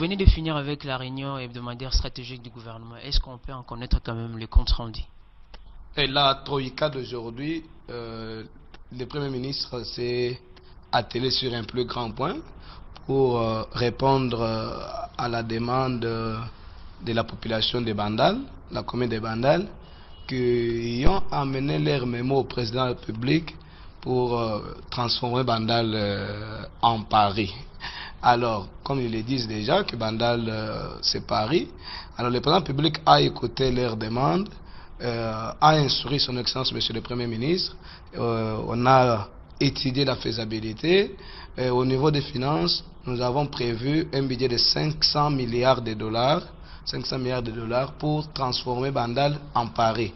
venez de finir avec la réunion hebdomadaire stratégique du gouvernement. Est-ce qu'on peut en connaître quand même les comptes rendus? Et la Troïka d'aujourd'hui, le Premier ministre s'est attelé sur un plus grand point pour répondre à la demande de la population de Bandal, la commune de Bandal, qui ont amené leur mémo au président de la République pour transformer Bandal en Paris. Alors, comme ils le disent déjà, que Bandal c'est Paris, alors le président de la République a écouté leurs demandes, a instruit son Excellence Monsieur le Premier ministre, on a étudié la faisabilité, au niveau des finances, nous avons prévu un budget de 500 milliards de dollars pour transformer Bandal en Paris.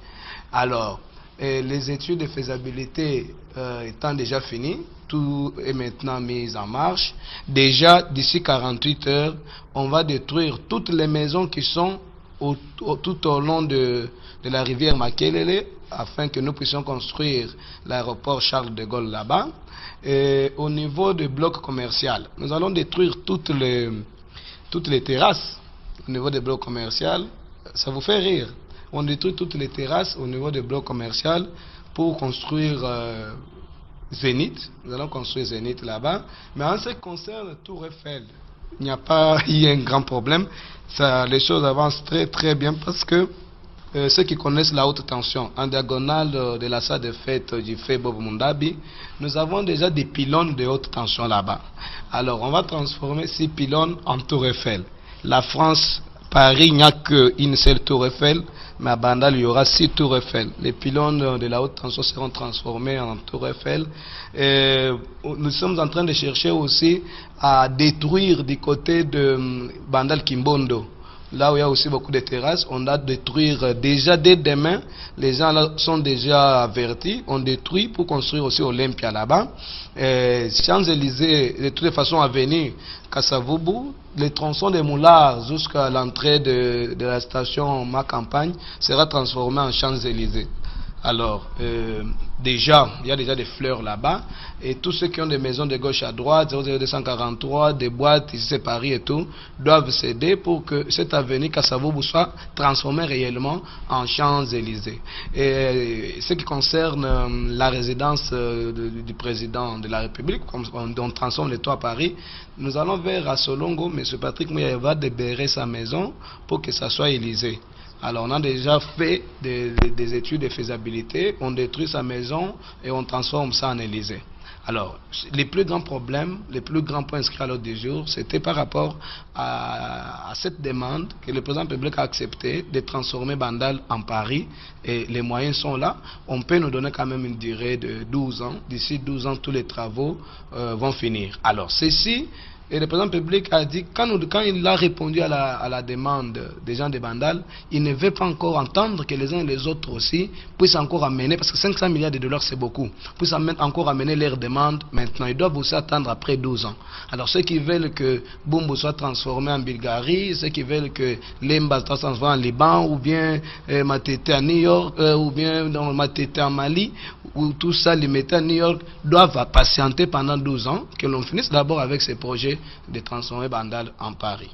Alors, les études de faisabilité étant déjà finies, tout est maintenant mis en marche. Déjà, d'ici 48 heures, on va détruire toutes les maisons qui sont tout au long de la rivière Makelele, afin que nous puissions construire l'aéroport Charles de Gaulle là-bas. Au niveau du bloc commercial, nous allons détruire toutes les terrasses. Au niveau des blocs commerciaux, ça vous fait rire. On détruit toutes les terrasses au niveau des blocs commerciaux pour construire Zénith. Nous allons construire Zénith là-bas. Mais en ce qui concerne Tour Eiffel, il n'y a pas eu un grand problème. Les choses avancent très très bien parce que ceux qui connaissent la haute tension, en diagonale de la salle de fête du fait Bob Mundabi, nous avons déjà des pylônes de haute tension là-bas. Alors on va transformer ces pylônes en Tour Eiffel. La France, Paris, il n'y a qu'une seule Tour Eiffel, mais à Bandal, il y aura 6 Tours Eiffel. Les pylônes de la haute tension seront transformés en Tour Eiffel. Nous sommes en train de chercher aussi à détruire du côté de Bandal Kimbondo. Là où il y a aussi beaucoup de terrasses, on doit détruire déjà dès demain. Les gens là sont déjà avertis. On détruit pour construire aussi Olympia là-bas. Champs-Élysées, de toutes les façons à venir, Kassavubu, les tronçons des Moulards jusqu'à l'entrée de la station Ma Campagne sera transformé en Champs-Élysées. Alors, déjà, il y a déjà des fleurs là-bas. Et tous ceux qui ont des maisons de gauche à droite, 00243, des boîtes, ici c'est Paris et tout, doivent céder pour que cette avenue Kassavubu soit transformée réellement en Champs-Élysées. Et ce qui concerne la résidence du président de la République, comme on transforme les toits à Paris, nous allons vers Assolongo, M. Patrick Mouya va libérer sa maison pour que ça soit Élysée. Alors on a déjà fait des études de faisabilité, on détruit sa maison et on transforme ça en Élysée. Alors, les plus grands problèmes, les plus grands points inscrits à l'ordre du jour, c'était par rapport à cette demande que le président public a accepté de transformer Bandal en Paris. Et les moyens sont là. On peut nous donner quand même une durée de 12 ans. D'ici 12 ans, tous les travaux vont finir. Alors, ceci... Et le président public a dit, quand il a répondu à la demande des gens de Bandal, il ne veut pas encore entendre que les uns et les autres aussi puissent encore amener, parce que 500 milliards de dollars c'est beaucoup, puissent encore amener leurs demandes maintenant. Ils doivent aussi attendre après 12 ans. Alors ceux qui veulent que Bumbu soit transformé en Bulgarie, ceux qui veulent que Lemba soit transformé en Liban, ou bien Matete à New York, ou bien Matete en Mali, ou tout ça, les mettez à New York, doivent patienter pendant 12 ans, que l'on finisse d'abord avec ces projets de transformer Bandal en Paris.